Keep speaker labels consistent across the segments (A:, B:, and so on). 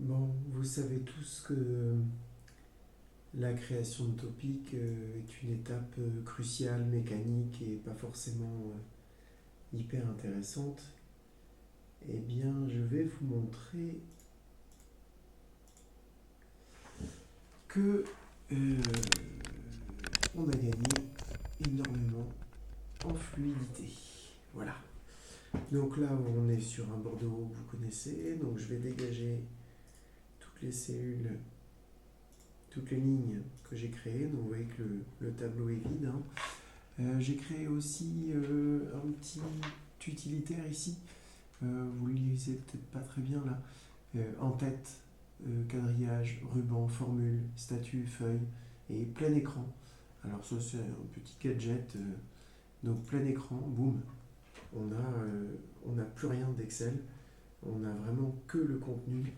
A: Bon, vous savez tous que la création de topics est une étape cruciale, mécanique et pas forcément hyper intéressante. Eh bien, je vais vous montrer que on a gagné énormément en fluidité. Voilà. Donc là, on est sur un bordereau que vous connaissez. Donc je vais dégager toutes les cellules, toutes les lignes que j'ai créées. Donc vous voyez que le tableau est vide, hein. J'ai créé aussi un petit utilitaire ici. Vous le lisez peut-être pas très bien là. En tête, quadrillage, ruban, formule, statut, feuille et plein écran. Alors ça c'est un petit gadget. Donc plein écran, boum. On n'a plus rien d'Excel. On a vraiment que le contenu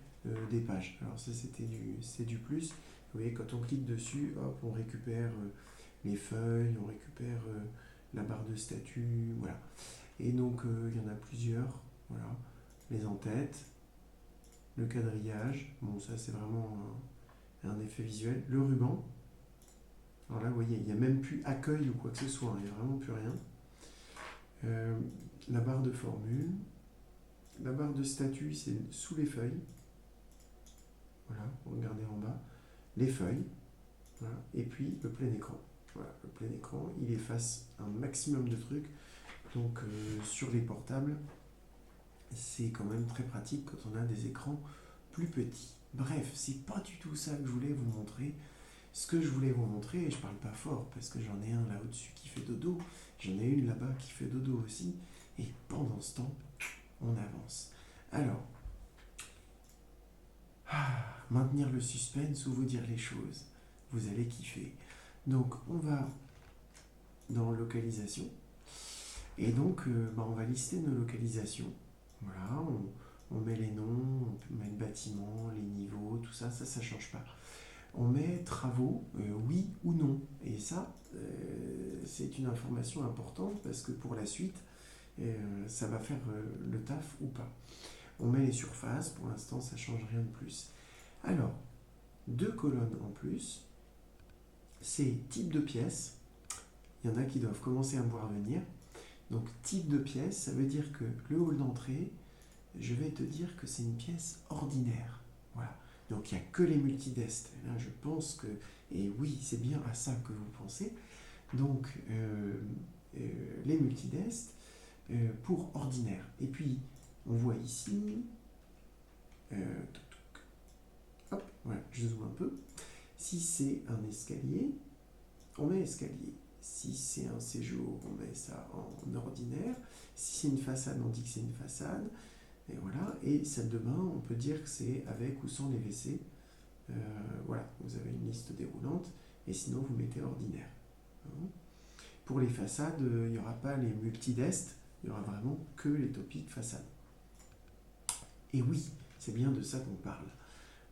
A: des pages. Alors ça c'est du plus. Vous voyez quand on clique dessus, hop, on récupère les feuilles, on récupère la barre de statut, voilà. Et donc il y en a plusieurs, voilà. Les en-têtes, le quadrillage, bon ça c'est vraiment un effet visuel. Le ruban, alors là vous voyez, il n'y a même plus accueil ou quoi que ce soit, hein, il n'y a vraiment plus rien. La barre de formule, la barre de statut c'est sous les feuilles, voilà, regardez en bas, les feuilles, voilà. Et puis le plein écran. Voilà, le plein écran, il efface un maximum de trucs. Donc sur les portables, c'est quand même très pratique quand on a des écrans plus petits. Bref, c'est pas du tout ça que je voulais vous montrer. Ce que je voulais vous montrer, et je parle pas fort parce que j'en ai un là au-dessus qui fait dodo, j'en ai une là-bas qui fait dodo aussi, et pendant ce temps, on avance. Alors, maintenir le suspense ou vous dire les choses, vous allez kiffer. Donc, on va dans localisation, et donc on va lister nos localisations. Voilà, on met les noms, on met le bâtiment, les niveaux, tout ça, ça ne change pas. On met travaux, oui ou non. Et ça, c'est une information importante parce que pour la suite, ça va faire le taf ou pas. On met les surfaces, pour l'instant, ça ne change rien de plus. Alors, deux colonnes en plus, c'est type de pièce. Il y en a qui doivent commencer à me voir venir. Donc, type de pièce, ça veut dire que le hall d'entrée, je vais te dire que c'est une pièce ordinaire. Voilà. Donc il n'y a que les multidesks. Là, je pense que, et oui, c'est bien à ça que vous pensez. Donc les multidesks pour ordinaire. Et puis on voit ici, hop, voilà, je zoome un peu. Si c'est un escalier, on met escalier. Si c'est un séjour, on met ça en ordinaire. Si c'est une façade, on dit que c'est une façade. Et voilà, et salle de bain, on peut dire que c'est avec ou sans les WC. Voilà, vous avez une liste déroulante, et sinon vous mettez ordinaire. Pour les façades, il n'y aura pas les multidesks, il n'y aura vraiment que les topics façades. Et oui, c'est bien de ça qu'on parle.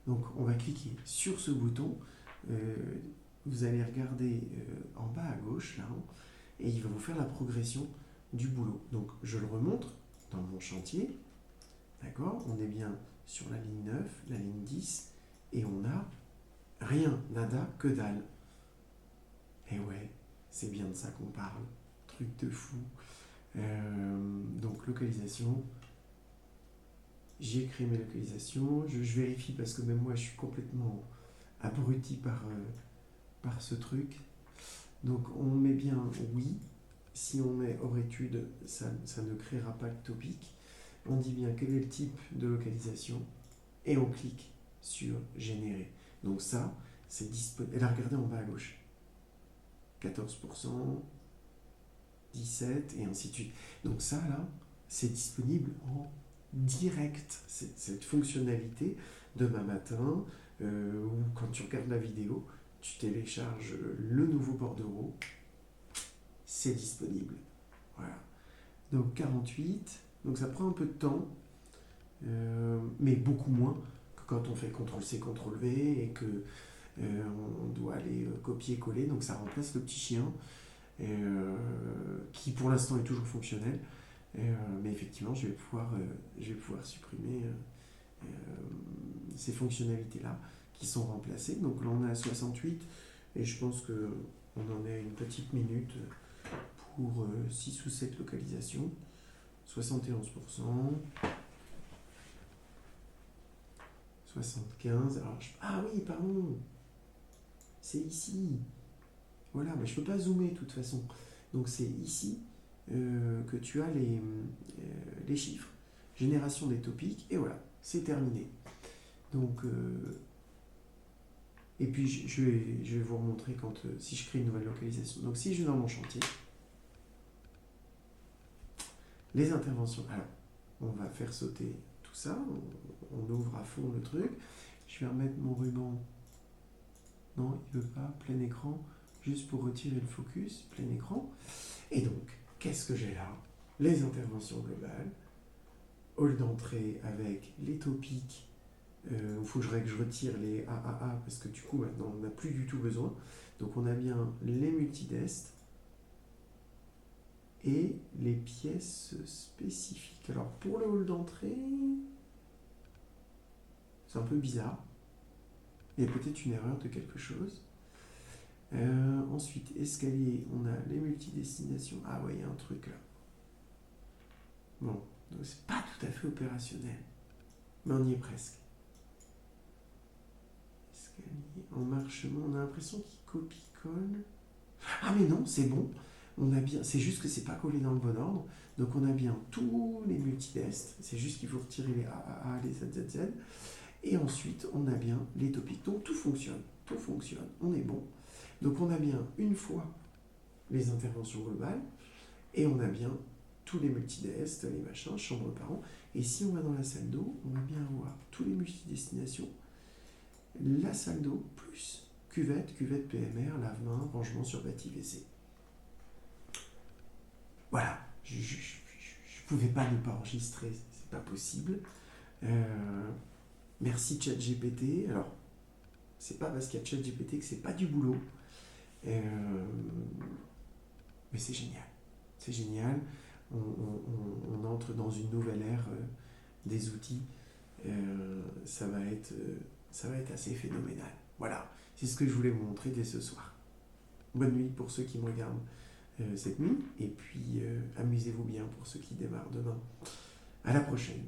A: Donc on va cliquer sur ce bouton, vous allez regarder en bas à gauche, là, et il va vous faire la progression du boulot. Donc je le remonte dans mon chantier. D'accord? On est bien sur la ligne 9, la ligne 10, et on a rien, nada, que dalle. Et ouais, c'est bien de ça qu'on parle. Truc de fou. Donc, localisation. J'ai créé mes localisations. Je vérifie parce que même moi, je suis complètement abruti par ce truc. Donc, on met bien oui. Si on met hors étude, ça ne créera pas de topic. On dit bien quel est le type de localisation et on clique sur générer. Donc ça, c'est disponible. Et là, regardez en bas à gauche. 14%, 17% et ainsi de suite. Donc ça, là, c'est disponible en direct. Cette fonctionnalité, demain matin, ou quand tu regardes la vidéo, tu télécharges le nouveau bordereau, c'est disponible. Voilà. Donc 48, donc ça prend un peu de temps, mais beaucoup moins que quand on fait CTRL-C, CTRL-V et que on doit aller copier-coller. Donc ça remplace le petit chien qui pour l'instant est toujours fonctionnel. Mais effectivement, je vais pouvoir supprimer ces fonctionnalités-là qui sont remplacées. Donc là, on est à 68 et je pense qu'on en est à une petite minute pour 6 ou 7 localisations. 71%. 75. Alors, ah oui, pardon. C'est ici. Voilà, mais je ne peux pas zoomer de toute façon. Donc c'est ici que tu as les chiffres. Génération des topics. Et voilà, c'est terminé. Donc, et puis je vais vous remontrer quand, si je crée une nouvelle localisation. Donc si je vais dans mon chantier, les interventions. Alors, on va faire sauter tout ça. On ouvre à fond le truc. Je vais remettre mon ruban. Non, il ne veut pas. Plein écran. Juste pour retirer le focus. Plein écran. Et donc, qu'est-ce que j'ai là? Les interventions globales. Hall d'entrée avec les topics. Il faut que je retire les AAA parce que du coup, maintenant, on n'a plus du tout besoin. Donc, on a bien les multidesks et les pièces spécifiques. Alors, pour le hall d'entrée, c'est un peu bizarre. Il y a peut-être une erreur de quelque chose. Ensuite, escalier, on a les multidestinations. Ah ouais, il y a un truc là. Bon, donc c'est pas tout à fait opérationnel. Mais on y est presque. Escalier, emmarchement, on a l'impression qu'il copie-colle. Ah mais non, c'est bon. On a bien, c'est juste que c'est pas collé dans le bon ordre. Donc on a bien tous les multidesks. C'est juste qu'il faut retirer les AAA, les ZZZ. Et ensuite, on a bien les topics. Donc tout fonctionne. Tout fonctionne. On est bon. Donc on a bien une fois les interventions globales. Et on a bien tous les multidesks, les machins, chambre par an. Et si on va dans la salle d'eau, on va bien avoir tous les multidestinations. La salle d'eau plus cuvette PMR, lave-main, rangement sur bâti WC. Voilà. Je ne pouvais pas ne pas enregistrer. C'est pas possible. Merci ChatGPT. Alors, c'est pas parce qu'il y a ChatGPT que c'est pas du boulot. Mais c'est génial. C'est génial. On entre dans une nouvelle ère des outils. Ça va être assez phénoménal. Voilà. C'est ce que je voulais vous montrer dès ce soir. Bonne nuit pour ceux qui me regardent cette nuit. Et puis, amusez-vous bien pour ceux qui démarrent demain. À la prochaine.